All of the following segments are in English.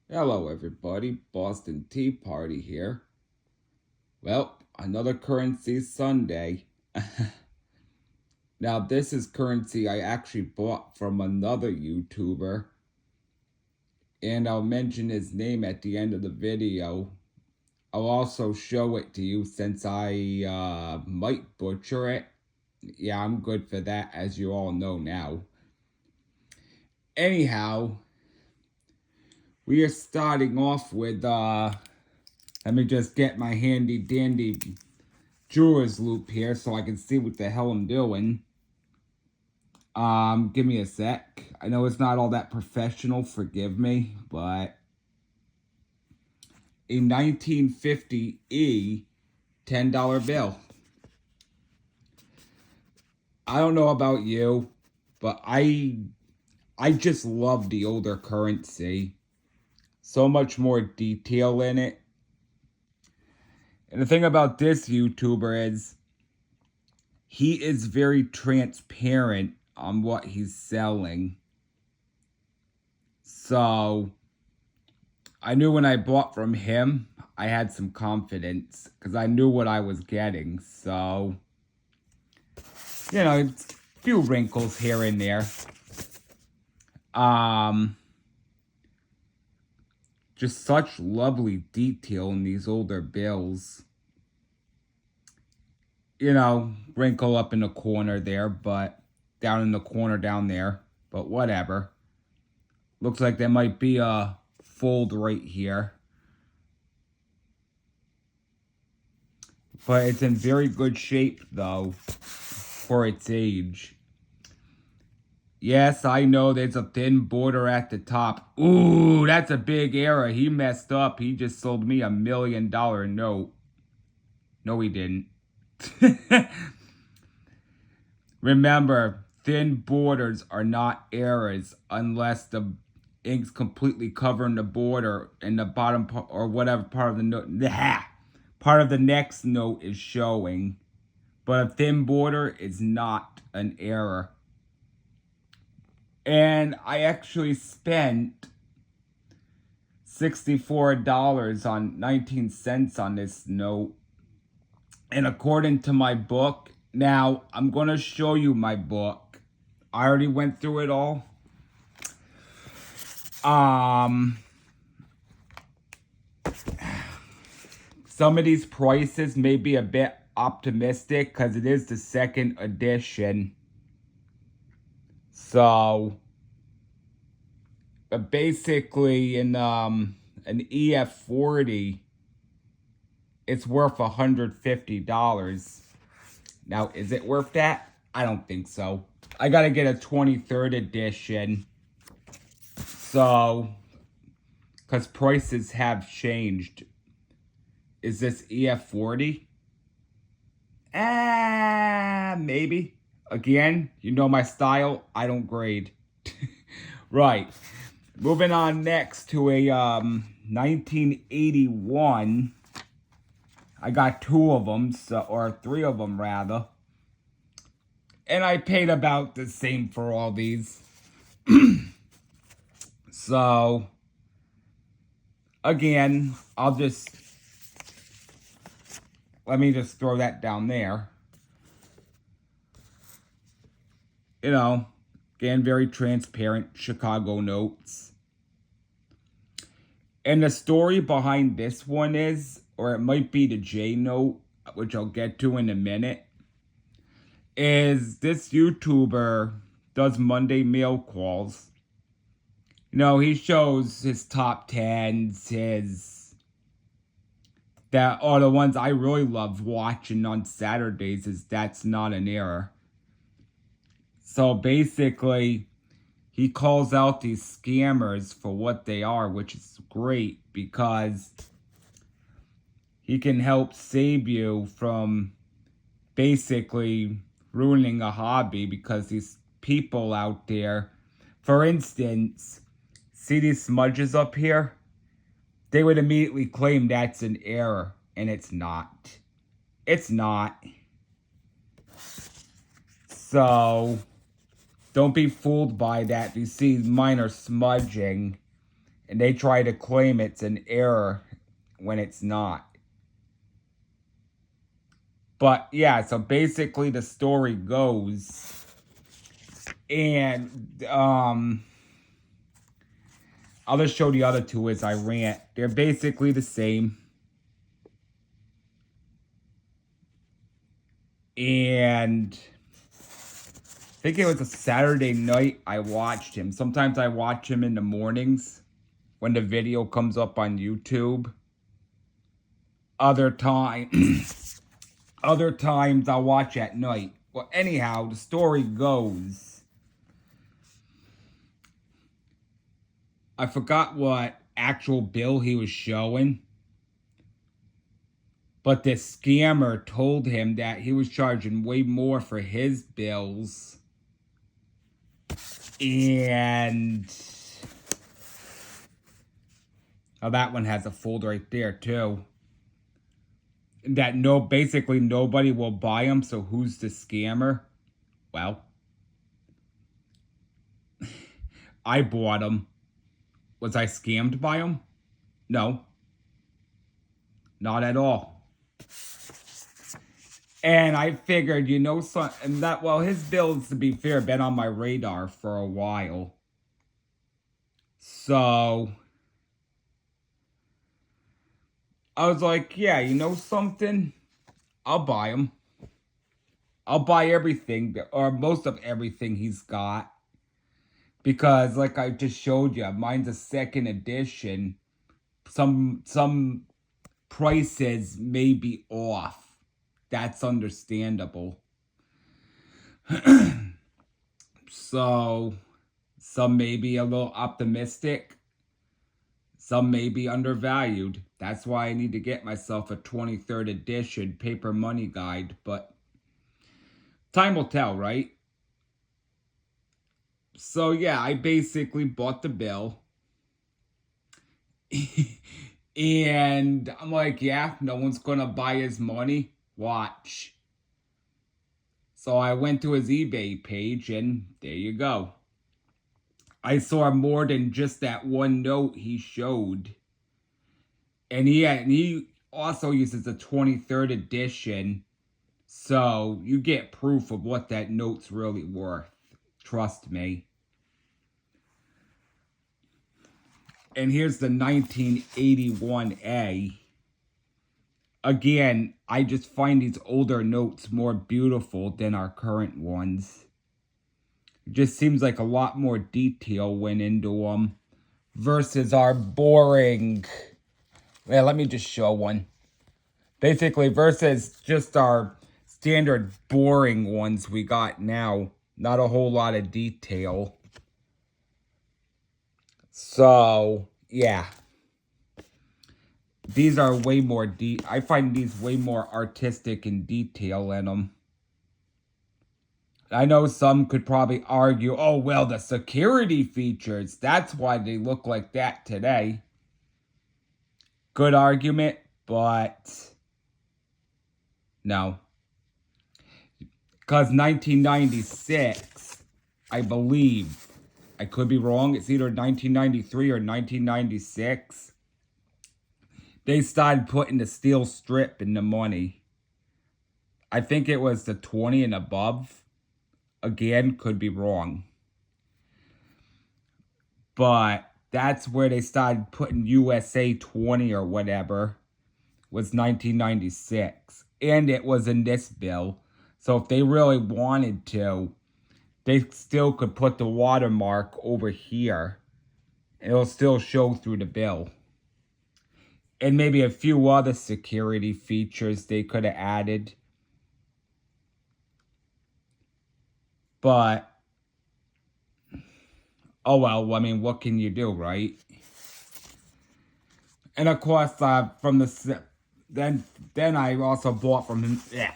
Hello, everybody. Boston Tea Party here. Well, another currency Sunday. Now, this is currency I actually bought from another YouTuber, and I'll mention his name at the end of the video. I'll also show it to you since I might butcher it. Yeah, I'm good for that, as you all know now. Anyhow, we are starting off with, let me just get my handy dandy jeweler's loop here so I can see what the hell I'm doing. Give me a sec. I know it's not all that professional, forgive me, but a 1950 $10 bill. I don't know about you, but I just love the older currency. So much more detail in it. And the thing about this YouTuber is he is very transparent on what he's selling. So I knew when I bought from him, I had some confidence because I knew what I was getting. So, a few wrinkles here and there. Just such lovely detail in these older bills. Wrinkle up in the corner there, but down in the corner down there. But whatever. Looks like there might be a fold right here. But it's in very good shape, though, for its age. Yes, I know there's a thin border at the top. Ooh, that's a big error. He messed up. He just sold me $1 million note. No, he didn't. Remember, thin borders are not errors unless the ink's completely covering the border and the bottom part or whatever part of the note. Part of the next note is showing. But a thin border is not an error. And I actually spent $64 on 19 cents on this note. And according to my book, now I'm going to show you my book. I already went through it all. Some of these prices may be a bit optimistic because it is the second edition. So, basically in an EF40, it's worth $150. Now, is it worth that? I don't think so. I gotta get a 23rd edition. So, because prices have changed. Is this EF40? Maybe. Again, you know my style. I don't grade. Right. Moving on next to a 1981. I got two of them, or three of them rather. And I paid about the same for all these. So, again, let me just throw that down there. Again, very transparent Chicago notes. And the story behind this one is, or it might be the J note, which I'll get to in a minute, is this YouTuber does Monday mail calls. He shows his top 10s, that are the ones I really love watching on Saturdays is That's Not an Error. So basically, he calls out these scammers for what they are, which is great because he can help save you from basically ruining a hobby because these people out there, for instance, see these smudges up here? They would immediately claim that's an error, and it's not. It's not. So, don't be fooled by that. You see mine are smudging. And they try to claim it's an error when it's not. But yeah, so basically the story goes, and I'll just show the other two as I rant. They're basically the same. And I think it was a Saturday night I watched him. Sometimes I watch him in the mornings when the video comes up on YouTube. Other times I'll watch at night. Well, anyhow, the story goes, I forgot what actual bill he was showing, but this scammer told him that he was charging way more for his bills. And oh, that one has a folder right there too. That basically nobody will buy them, so who's the scammer? Well, I bought them. Was I scammed by them? No. Not at all. And I figured, his bills, to be fair, been on my radar for a while. So I was like, yeah, you know something? I'll buy them. I'll buy everything, or most of everything he's got. Because, like I just showed you, mine's a second edition. Some prices may be off. That's understandable. So, some may be a little optimistic. Some may be undervalued. That's why I need to get myself a 23rd edition paper money guide. But time will tell, right? So, yeah, I basically bought the bill. And I'm like, yeah, no one's going to buy his money. Watch. So I went to his eBay page, and there you go. I saw more than just that one note he showed. And he also uses the 23rd edition. So you get proof of what that note's really worth. Trust me. And here's the 1981A. Again, I just find these older notes more beautiful than our current ones. It just seems like a lot more detail went into them versus our boring... Well, let me just show one. Basically, versus just our standard boring ones we got now. Not a whole lot of detail. So, yeah. These are way more I find these way more artistic and detail in them. I know some could probably argue, oh, well, the security features, that's why they look like that today. Good argument, but no. Because 1996, I believe, I could be wrong, it's either 1993 or 1996, they started putting the steel strip in the money. I think it was the 20 and above. Again, could be wrong. But that's where they started putting USA 20 or whatever. Was 1996. And it was in this bill. So if they really wanted to, they still could put the watermark over here. It'll still show through the bill. And maybe a few other security features they could have added. But, oh well, I mean, what can you do, right? And of course, from the then I also bought from him. Yeah,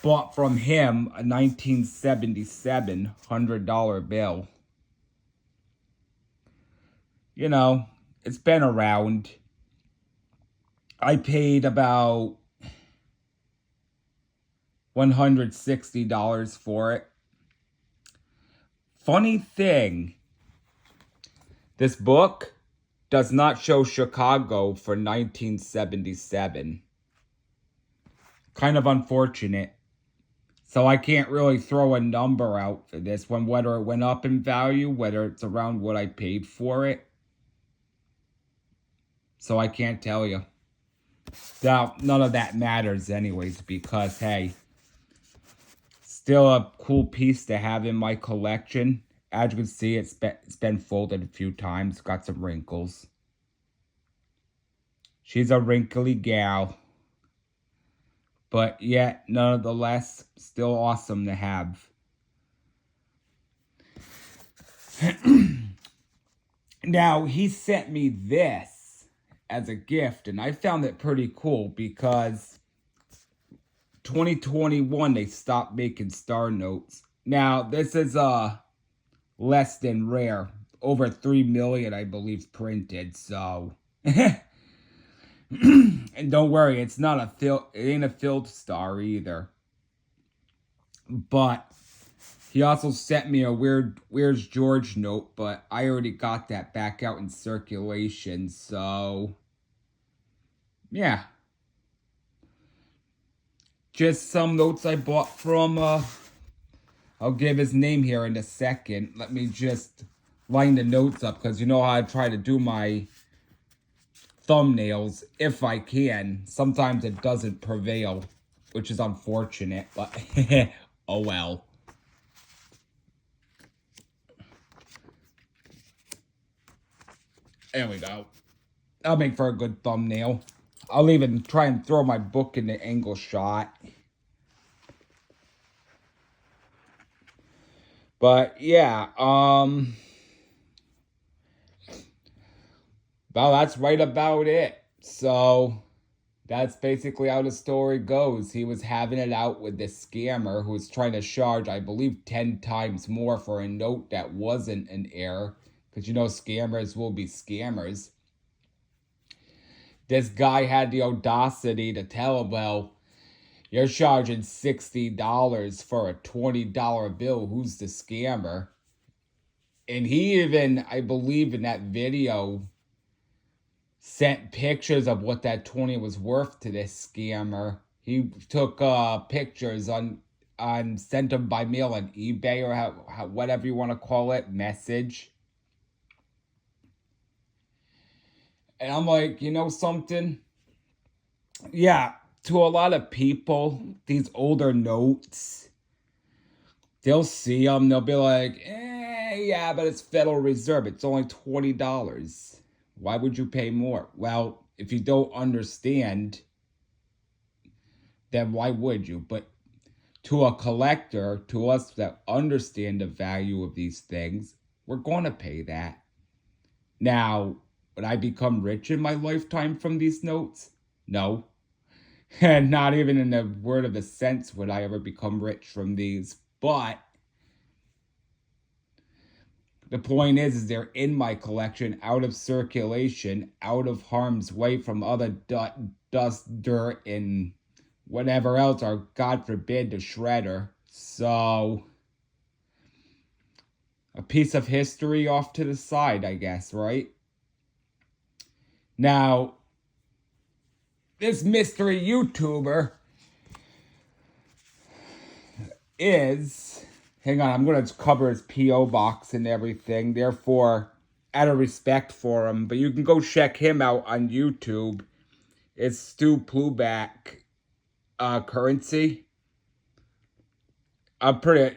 bought from him a 1977 $100 bill. You know, it's been around. I paid about $160 for it. Funny thing, this book does not show Chicago for 1977. Kind of unfortunate. So I can't really throw a number out for this one, whether it went up in value, whether it's around what I paid for it. So I can't tell you. Now, none of that matters anyways, because, hey, still a cool piece to have in my collection. As you can see, it's been folded a few times. Got some wrinkles. She's a wrinkly gal. But yet, nonetheless, still awesome to have. Now, he sent me this as a gift, and I found it pretty cool because 2021 they stopped making star notes. Now, this is less than rare. Over 3 million, I believe, printed, so and don't worry, it's not it ain't a filled star either. But he also sent me a Where's George note, but I already got that back out in circulation, so yeah. Just some notes I bought from, I'll give his name here in a second. Let me just line the notes up, because you know how I try to do my thumbnails, if I can. Sometimes it doesn't prevail, which is unfortunate, but oh well. There we go. That'll make for a good thumbnail. I'll even try and throw my book in the angle shot. But yeah, well, that's right about it. So that's basically how the story goes. He was having it out with this scammer who was trying to charge, I believe, 10 times more for a note that wasn't an error. Because you know scammers will be scammers. This guy had the audacity to tell him, well, you're charging $60 for a $20 bill. Who's the scammer? And he even, I believe in that video, sent pictures of what that 20 was worth to this scammer. He took pictures on sent them by mail on eBay, or how whatever you want to call it, message. And I'm like, you know something? Yeah, to a lot of people, these older notes, they'll see them, they'll be like, yeah, but it's Federal Reserve. It's only $20. Why would you pay more? Well, if you don't understand, then why would you? But to a collector, to us that understand the value of these things, we're going to pay that. Now, would I become rich in my lifetime from these notes? No. And not even in the word of a sense would I ever become rich from these. But the point is they're in my collection, out of circulation, out of harm's way from other dust, dirt, and whatever else, or God forbid, the shredder. So, a piece of history off to the side, I guess, right? Now, this mystery YouTuber is, hang on, I'm going to cover his P.O. box and everything, therefore, out of respect for him, but you can go check him out on YouTube. It's Stu Pluback Currency. If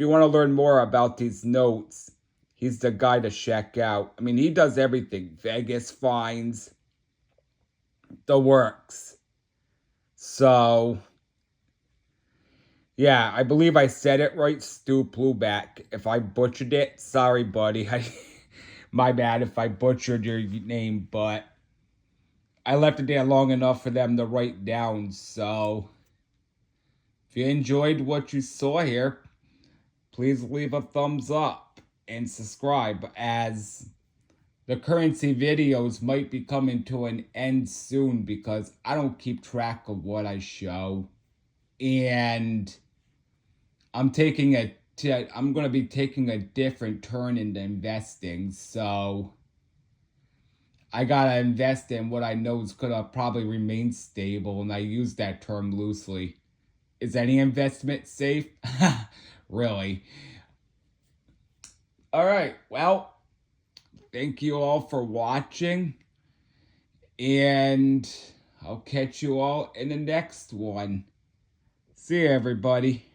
you want to learn more about these notes, he's the guy to check out. I mean, he does everything. Vegas finds, the works. So, yeah, I believe I said it right, Stu Pluback. If I butchered it, sorry, buddy. My bad if I butchered your name, but I left it there long enough for them to write down. So, if you enjoyed what you saw here, please leave a thumbs up and subscribe, as the currency videos might be coming to an end soon because I don't keep track of what I show. And I'm going to be taking a different turn into investing. So I gotta invest in what I know is gonna probably remain stable, and I use that term loosely. Is any investment safe? Really? All right. Well, thank you all for watching, and I'll catch you all in the next one. See you, everybody.